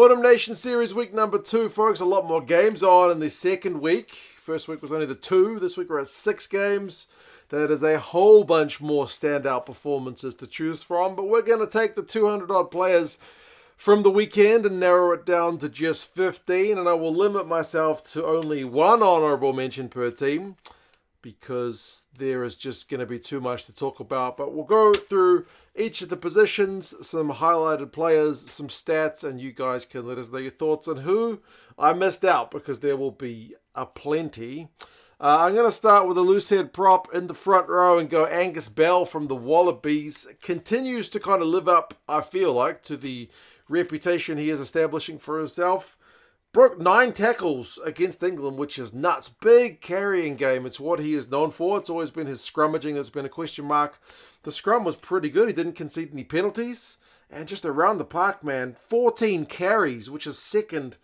Autumn Nation Series week number 2, folks. A lot more games on in the second week. First week was only the 2. This week we're at 6 games. That is a whole bunch more standout performances to choose from. But we're going to take the 200-odd players from the weekend and narrow it down to just 15. And I will limit myself to only one honourable mention per team, because there is just going to be too much to talk about. But we'll go through each of the positions, some highlighted players, some stats, and you guys can let us know your thoughts on who I missed out, because there will be a plenty. I'm going to start with a loose head prop in the front row and go Angus Bell from the Wallabies. Continues to kind of live up, I feel like, to the reputation he is establishing for himself. Broke 9 tackles against England, which is nuts. Big carrying game. It's what he is known for. It's always been his scrummaging that's been a question mark. The scrum was pretty good. He didn't concede any penalties. And just around the park, man, 14 carries, which is second,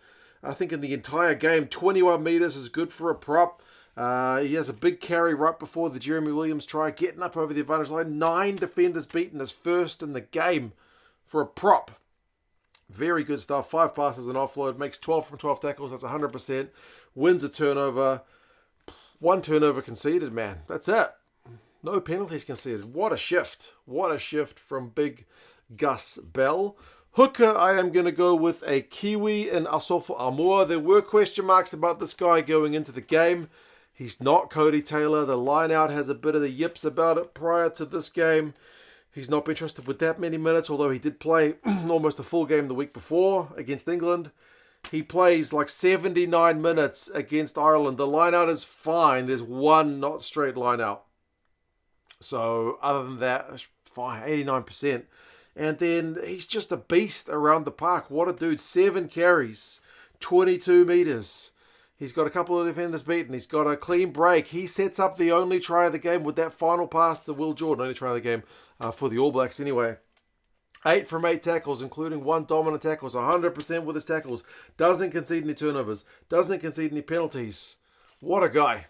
I think, in the entire game. 21 metres is good for a prop. He has a big carry right before the Jeremy Williams try, getting up over the advantage line. 9 defenders beaten, as first in the game for a prop. Very good stuff. 5 passes and offload. Makes 12 from 12 tackles. That's 100%. Wins a turnover. 1 turnover conceded, man. That's it. No penalties conceded. What a shift. What a shift from big Gus Bell. Hooker, I am going to go with a Kiwi in Asofo Amor. There were question marks about this guy going into the game. He's not Cody Taylor. The line-out has a bit of the yips about it prior to this game. He's not been trusted with that many minutes, although he did play almost a full game the week before against England. He plays like 79 minutes against Ireland. The line-out is fine. There's one not straight line-out. So other than that, it's fine, 89%. And then he's just a beast around the park. What a dude. 7 carries, 22 metres. He's got a couple of defenders beaten. He's got a clean break. He sets up the only try of the game with that final pass to Will Jordan. Only try of the game for the All Blacks anyway. 8 from 8 tackles, including 1 dominant tackle. So 100% with his tackles. Doesn't concede any turnovers. Doesn't concede any penalties. What a guy.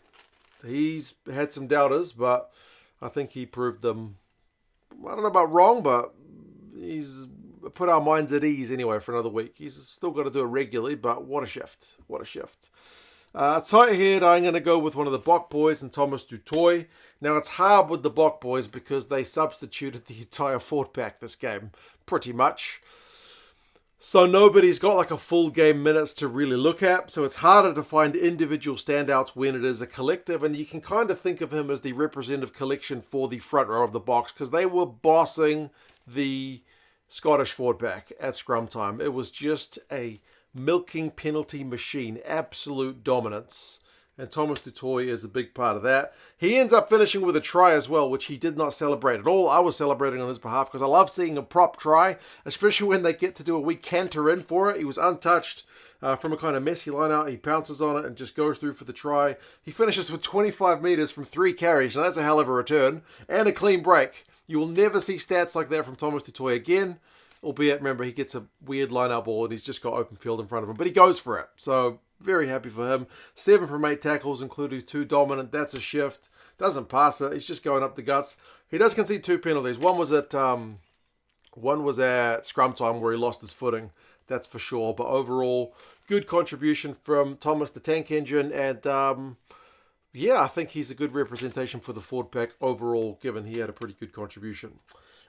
He's had some doubters, but I think he proved them, I don't know about wrong, but he's put our minds at ease anyway for another week. He's still got to do it regularly, but what a shift. What a shift. Tight head, I'm going to go with one of the Bok boys and Thomas du Toit. Now, it's hard with the Bok boys because they substituted the entire forward pack this game, pretty much. So nobody's got like a full game minutes to really look at. So it's harder to find individual standouts when it is a collective. And you can kind of think of him as the representative collection for the front row of the Boks, because they were bossing the Scottish forward pack at scrum time. It was just a milking penalty machine. Absolute dominance. And Thomas du Toit is a big part of that. He ends up finishing with a try as well, which he did not celebrate at all. I was celebrating on his behalf because I love seeing a prop try, especially when they get to do a wee canter in for it. He was untouched from a kind of messy line out. He pounces on it and just goes through for the try. He finishes with 25 metres from 3 carries. Now that's a hell of a return and a clean break. You will never see stats like that from Thomas du Toit again. Albeit, remember, he gets a weird line-out ball and he's just got open field in front of him. But he goes for it. So, very happy for him. 7 from 8 tackles, including 2 dominant. That's a shift. Doesn't pass it. He's just going up the guts. He does concede 2 penalties. One was at scrum time where he lost his footing. That's for sure. But overall, good contribution from Thomas the Tank Engine. And, yeah, I think he's a good representation for the forward pack overall, given he had a pretty good contribution.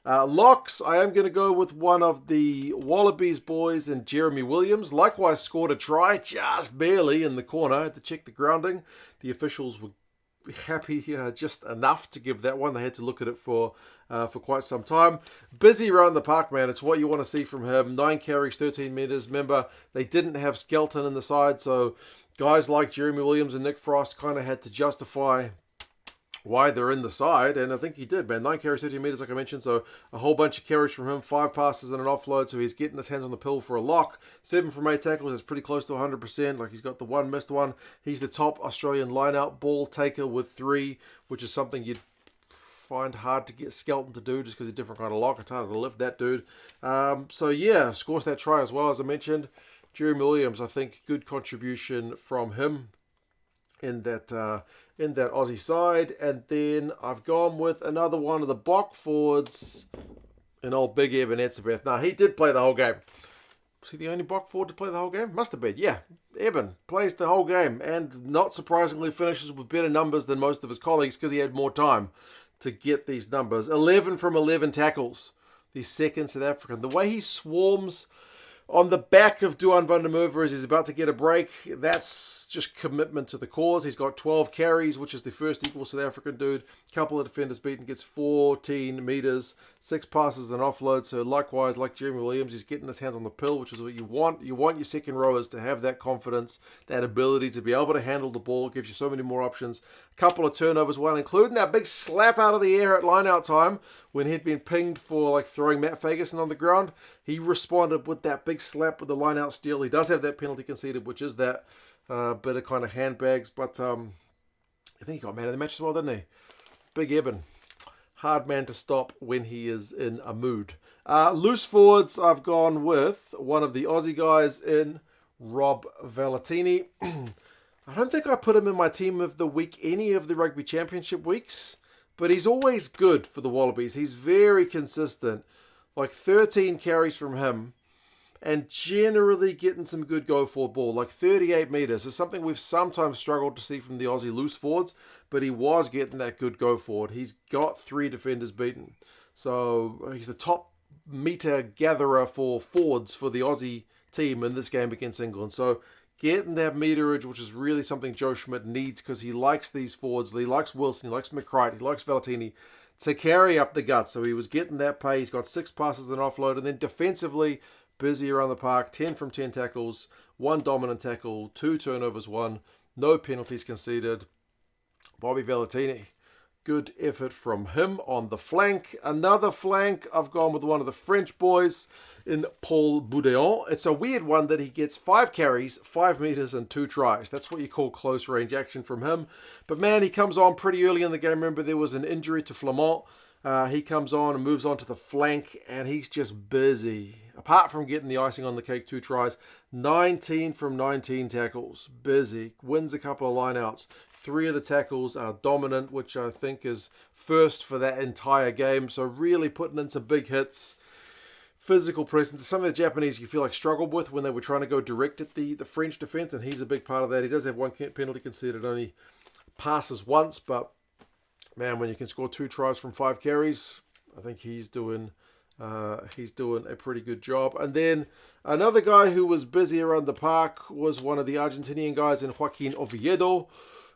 Locks, I am going to go with one of the Wallabies boys and Jeremy Williams. Likewise scored a try, just barely in the corner. I had to check the grounding. The officials were happy just enough to give that one. They had to look at it for quite some time. Busy around the park, man. It's what you want to see from him. 9 carries, 13 metres. Remember, they didn't have Skelton in the side, so guys like Jeremy Williams and Nick Frost kind of had to justify why they're in the side, and I think he did, man. 9 carries, 13 metres, like I mentioned, so a whole bunch of carries from him, 5 passes and an offload, so he's getting his hands on the pill for a lock. 7 from 8 tackles, that's pretty close to 100%, like he's got the one missed one. He's the top Australian line-out ball taker with 3, which is something you'd find hard to get Skelton to do just because he's a different kind of lock. It's harder to lift that dude. So yeah, scores that try as well, as I mentioned. Jeremy Williams, I think, good contribution from him in that Aussie side. And then I've gone with another one of the Bok forwards, an old big Eben Etzebeth. Now, he did play the whole game. Was he the only block forward to play the whole game? Must have been, yeah. Eben plays the whole game and not surprisingly finishes with better numbers than most of his colleagues because he had more time to get these numbers. 11 from 11 tackles. The second South African. The way he swarms on the back of Duan van der Merwe as he's about to get a break, that's just commitment to the cause. He's got 12 carries, which is the first equal South African dude. Couple of defenders beaten, gets 14 metres, 6 passes and offload. So likewise, like Jeremy Williams, he's getting his hands on the pill, which is what you want. You want your second rowers to have that confidence, that ability to be able to handle the ball. It gives you so many more options. A couple of turnovers, one including that big slap out of the air at line-out time when he'd been pinged for like throwing Matt Fagerson on the ground. He responded with that big slap with the line-out steal. He does have that penalty conceded, which is that bit of kind of handbags, but I think he got man of the match as well, didn't he? Big Eben. Hard man to stop when he is in a mood. Loose forwards, I've gone with one of the Aussie guys in Rob Valetini. I don't think I put him in my team of the week any of the Rugby Championship weeks, but he's always good for the Wallabies. He's very consistent. Like 13 carries from him and generally getting some good go-forward ball. Like 38 metres is something we've sometimes struggled to see from the Aussie loose forwards, but he was getting that good go-forward. He's got 3 defenders beaten. So he's the top meter gatherer for forwards for the Aussie team in this game against England. So getting that meterage, which is really something Joe Schmidt needs because he likes these forwards. He likes Wilson, he likes McCright, he likes Valetini to carry up the guts. So he was getting that pay. He's got 6 passes and offload. And then defensively, busy around the park, 10 from 10 tackles, 1 dominant tackle, 2 turnovers, 1, no penalties conceded. Bobby Valetini, good effort from him on the flank. Another flank, I've gone with one of the French boys in Paul Boudéon. It's a weird one that he gets 5 carries, 5 metres and 2 tries. That's what you call close range action from him. But man, he comes on pretty early in the game. Remember, there was an injury to Flamont. He comes on and moves on to the flank, and he's just busy. Apart from getting the icing on the cake, 2 tries, 19 from 19 tackles. Busy. Wins a couple of lineouts. 3 of the tackles are dominant, which I think is first for that entire game. So really putting in some big hits. Physical presence. Some of the Japanese you feel like struggled with when they were trying to go direct at the French defence, and he's a big part of that. He does have 1 penalty conceded, only passes once, but man, when you can score 2 tries from 5 carries, I think he's doing a pretty good job. And then another guy who was busy around the park was one of the Argentinian guys in Joaquin Oviedo.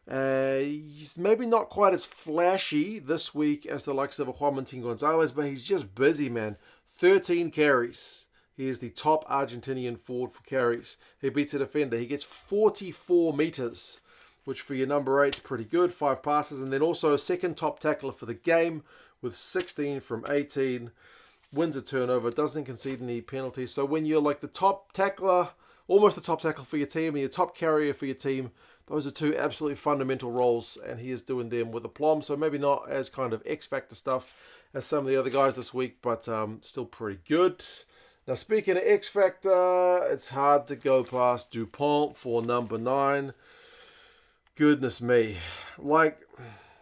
He's maybe not quite as flashy this week as the likes of Juan Gonzalez, but he's just busy, man. 13 carries. He is the top Argentinian forward for carries. He beats a defender. He gets 44 metres, which for your number 8 is pretty good. 5 passes, and then also second top tackler for the game with 16 from 18. Wins a turnover, doesn't concede any penalties. So when you're like the top tackler, almost the top tackle for your team, and your top carrier for your team, those are 2 absolutely fundamental roles, and he is doing them with aplomb. So maybe not as kind of X-Factor stuff as some of the other guys this week, but still pretty good. Now, speaking of X-Factor, it's hard to go past Dupont for number 9. Goodness me. Like,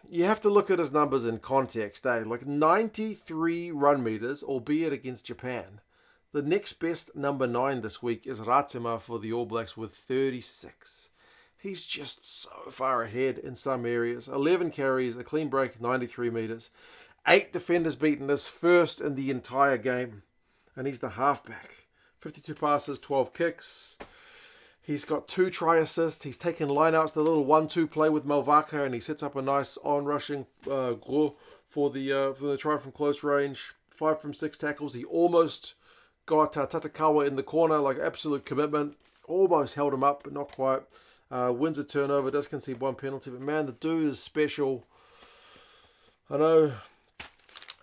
you have to look at his numbers in context, eh? Like 93 run meters, albeit against Japan. The next best number 9 this week is Ratsima for the All Blacks with 36. He's just so far ahead in some areas. 11 carries, a clean break, 93 meters. 8 defenders beaten, his first in the entire game. And he's the halfback. 52 passes, 12 kicks. He's got 2 try assists. He's taken lineouts, the little 1-2 play with Malvaca, and he sets up a nice on-rushing Gros for the try from close range. 5 from 6 tackles. He almost got Tatakawa in the corner, like absolute commitment. Almost held him up, but not quite. Wins a turnover, does concede 1 penalty. But man, the dude is special. I know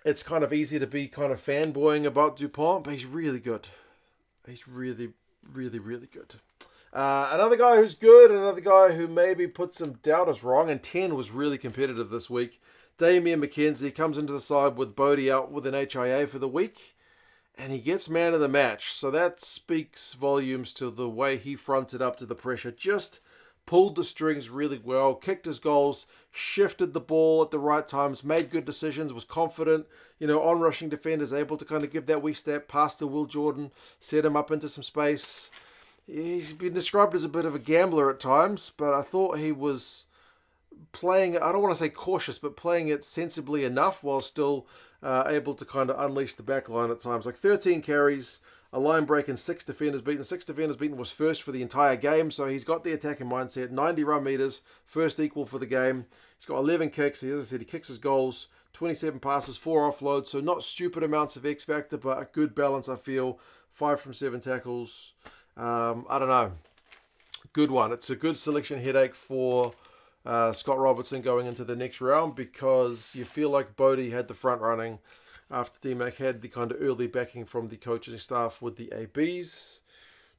it's kind of easy to be kind of fanboying about Dupont, but he's really good. He's really, really, really good. Another guy who's good, another guy who maybe put some doubters wrong, and 10 was really competitive this week. Damian McKenzie comes into the side with Bodie out with an HIA for the week, and he gets man of the match. So that speaks volumes to the way he fronted up to the pressure. Just pulled the strings really well, kicked his goals, shifted the ball at the right times, made good decisions, was confident, on rushing defenders, able to kind of give that weak step pass to Will Jordan, set him up into some space. He's been described as a bit of a gambler at times, but I thought he was playing, I don't want to say cautious, but playing it sensibly enough while still able to kind of unleash the back line at times. Like 13 carries, a line break, and 6 defenders beaten. 6 defenders beaten was first for the entire game, so he's got the attacking mindset. 90 run meters, first equal for the game. He's got 11 kicks. As I said, he kicks his goals, 27 passes, 4 offloads, so not stupid amounts of X factor, but a good balance, I feel. 5 from 7 tackles. I don't know. Good one. It's a good selection headache for Scott Robertson going into the next round, because you feel like Bodie had the front running after D-Mac had the kind of early backing from the coaching staff with the ABs.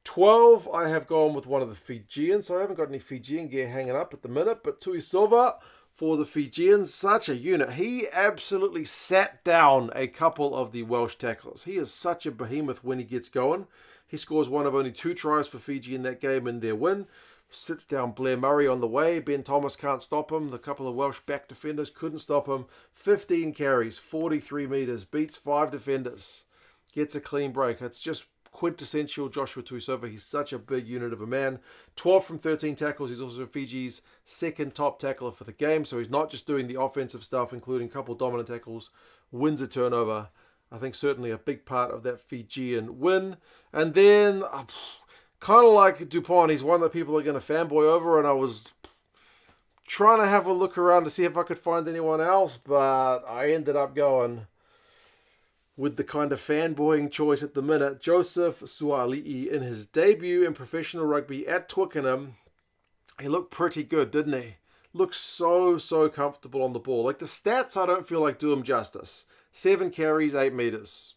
12, I have gone with one of the Fijians, so I haven't got any Fijian gear hanging up at the minute, but Tui Silva for the Fijians, such a unit. He absolutely sat down a couple of the Welsh tacklers. He is such a behemoth when he gets going. He scores one of only 2 tries for Fiji in that game in their win. Sits down Blair Murray on the way. Ben Thomas can't stop him. The couple of Welsh back defenders couldn't stop him. 15 carries, 43 metres, beats 5 defenders. Gets a clean break. It's just quintessential Joshua Tuisova. He's such a big unit of a man. 12 from 13 tackles. He's also Fiji's second top tackler for the game. So he's not just doing the offensive stuff, including a couple dominant tackles, wins a turnover. I think certainly a big part of that Fijian win. And then kind of like Dupont, he's one that people are going to fanboy over, and I was trying to have a look around to see if I could find anyone else, but I ended up going with the kind of fanboying choice at the minute. Joseph Sualii, in his debut in professional rugby at Twickenham, he looked pretty good, didn't he? Looked so comfortable on the ball. Like, the stats, I don't feel like do him justice. 7 carries, 8 metres.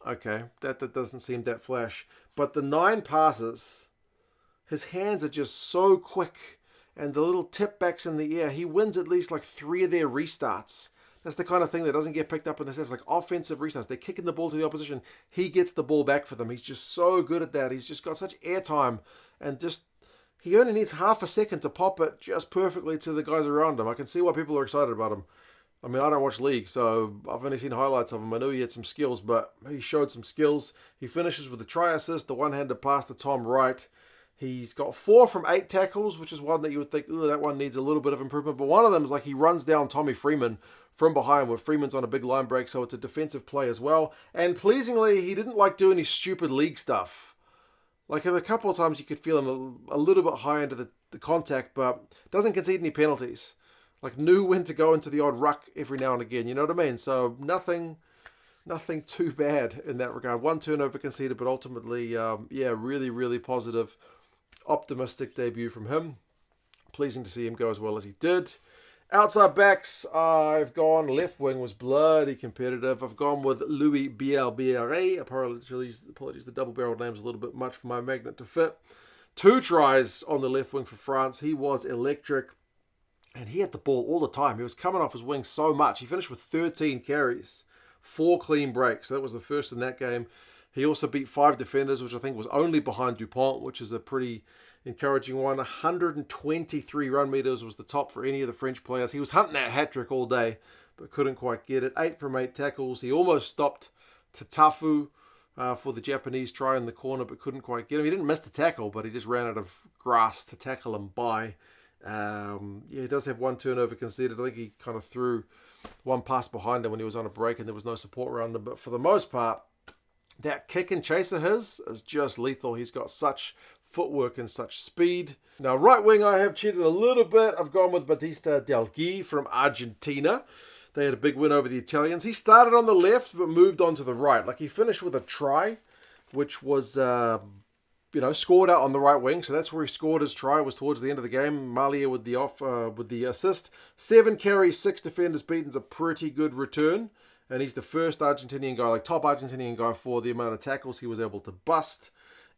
Okay, that doesn't seem that flash. But the 9 passes, his hands are just so quick. And the little tip backs in the air, he wins at least like 3 of their restarts. That's the kind of thing that doesn't get picked up in the stats, like offensive restarts. They're kicking the ball to the opposition. He gets the ball back for them. He's just so good at that. He's just got such airtime. And just, he only needs half a second to pop it just perfectly to the guys around him. I can see why people are excited about him. I mean, I don't watch league, so I've only seen highlights of him. I know he had some skills, but he showed some skills. He finishes with a try assist, the one-handed pass to Tom Wright. He's got 4 from 8 tackles, which is one that you would think, oh, that one needs a little bit of improvement. But one of them is like he runs down Tommy Freeman from behind, where Freeman's on a big line break, so it's a defensive play as well. And pleasingly, he didn't like doing his stupid league stuff. Like, a couple of times you could feel him a little bit high into the contact, but doesn't concede any penalties. Like, knew when to go into the odd ruck every now and again, you know what I mean? So nothing too bad in that regard. 1 turnover conceded, but ultimately, really positive, optimistic debut from him. Pleasing to see him go as well as he did. Outside backs, I've gone, left wing was bloody competitive. I've gone with Louis Bielbiere. Apologies, the double-barreled name's a little bit much for my magnet to fit. 2 tries on the left wing for France. He was electric. And he had the ball all the time. He was coming off his wing so much. He finished with 13 carries, 4 clean breaks. That was the first in that game. He also beat 5 defenders, which I think was only behind Dupont, which is a pretty encouraging one. 123 run meters was the top for any of the French players. He was hunting that hat-trick all day, but couldn't quite get it. 8 from 8 tackles. He almost stopped Tatafu for the Japanese try in the corner, but couldn't quite get him. He didn't miss the tackle, but he just ran out of grass to tackle him by. He does have 1 turnover conceded. I think he kind of threw 1 pass behind him when he was on a break and there was no support around him. But for the most part, that kick and chase of his is just lethal. He's got such footwork and such speed. Now, right wing, I have cheated a little bit. I've gone with Batista Del Rosario from Argentina. They had a big win over the Italians. He started on the left but moved on to the right. Like, he finished with a try, which was scored out on the right wing. So that's where he scored his try, was towards the end of the game. Malia with the assist. 7 carries, 6 defenders beaten is a pretty good return. And he's the first Argentinian guy, like top Argentinian guy, for the amount of tackles he was able to bust.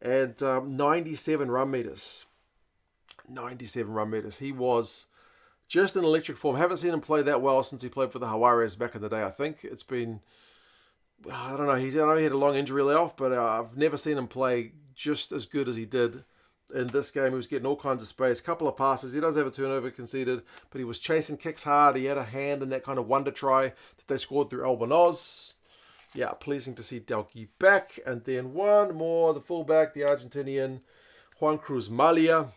And 97 run meters. 97 run meters. He was just in electric form. Haven't seen him play that well since he played for the Jaguares back in the day, I think. It's been, I don't know, I know he had a long injury layoff, but I've never seen him play just as good as he did in this game. He was getting all kinds of space, couple of passes. He does have a turnover conceded, but he was chasing kicks hard. He had a hand in that kind of wonder try that they scored through Eben Etzebeth. Yeah, pleasing to see Delki back. And then one more, the fullback, the Argentinian, Juan Cruz Malia.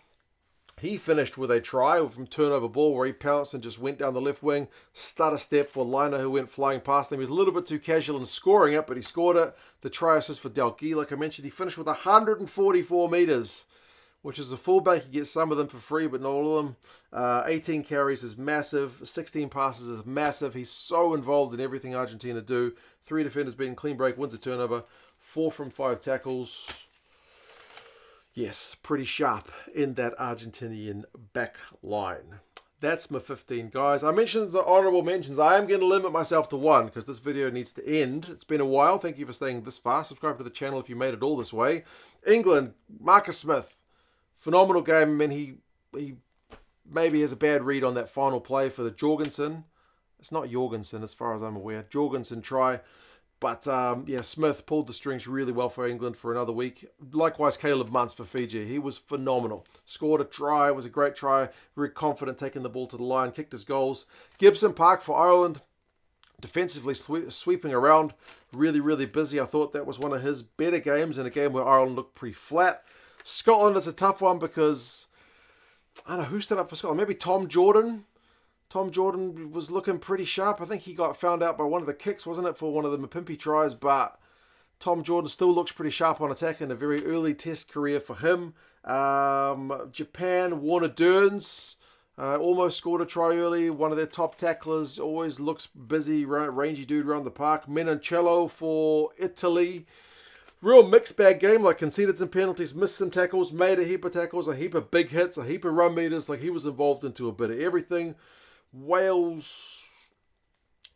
He finished with a try from turnover ball where he pounced and just went down the left wing, stutter step for Liner who went flying past him. He was a little bit too casual in scoring it, but he scored it. The try assist for Delki, like I mentioned, he finished with 144 metres, which is the fullback. You get some of them for free, but not all of them. 18 carries is massive. 16 passes is massive. He's so involved in everything Argentina do. 3 defenders beaten, clean break, wins a turnover. 4 from 5 tackles. Yes, pretty sharp in that Argentinian back line. That's my 15, guys. I mentioned the honourable mentions. I am going to limit myself to one because this video needs to end. It's been a while. Thank you for staying this far. Subscribe to the channel if you made it all this way. England, Marcus Smith. Phenomenal game. I mean, he maybe has a bad read on that final play for the Jorgensen. It's not Jorgensen as far as I'm aware. Jorgensen try. But, yeah, Smith pulled the strings really well for England for another week. Likewise, Caleb Muntz for Fiji. He was phenomenal. Scored a try. It was a great try. Very confident taking the ball to the line. Kicked his goals. Gibson Park for Ireland. Defensively sweeping around. Really, really busy. I thought that was one of his better games in a game where Ireland looked pretty flat. Scotland is a tough one because, I don't know, who stood up for Scotland? Maybe Tom Jordan. Tom Jordan was looking pretty sharp. I think he got found out by one of the kicks, wasn't it, for one of the Mapimpi tries, but Tom Jordan still looks pretty sharp on attack in a very early test career for him. Japan, Warner Dearns, almost scored a try early. One of their top tacklers, always looks busy, rangy dude around the park. Menoncello for Italy. Real mixed bag game, like conceded some penalties, missed some tackles, made a heap of tackles, a heap of big hits, a heap of run meters. Like he was involved into a bit of everything. Wales,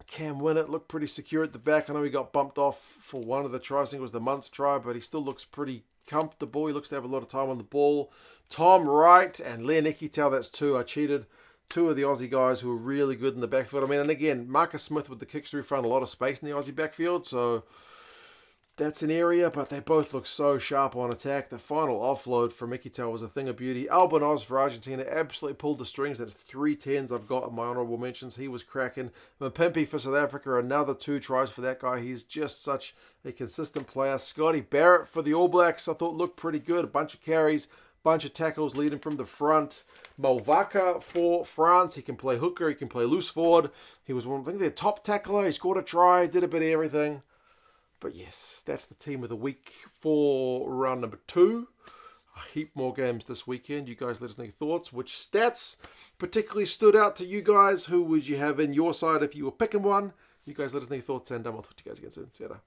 Cam Winnett looked pretty secure at the back. I know he got bumped off for one of the tries. I think it was the Muntz try, but he still looks pretty comfortable. He looks to have a lot of time on the ball. Tom Wright and Leoneki Tau, that's 2. I cheated. 2 of the Aussie guys who were really good in the backfield. I mean, and again, Marcus Smith with the kicks through found a lot of space in the Aussie backfield, so that's an area, but they both look so sharp on attack. The final offload from Mikitao was a thing of beauty. Eben Etzebeth for Argentina absolutely pulled the strings. That's 3 10s I've got in my honourable mentions. He was cracking. Mapimpi for South Africa, another 2 tries for that guy. He's just such a consistent player. Scotty Barrett for the All Blacks, I thought looked pretty good. A bunch of carries, bunch of tackles leading from the front. Malvaka for France. He can play hooker. He can play loose forward. He was, I think, their top tackler. He scored a try, did a bit of everything. But yes, that's the team of the week for round number 2. A heap more games this weekend. You guys let us know your thoughts. Which stats particularly stood out to you guys? Who would you have in your side if you were picking one? You guys let us know your thoughts, and I'll talk to you guys again soon. See you later.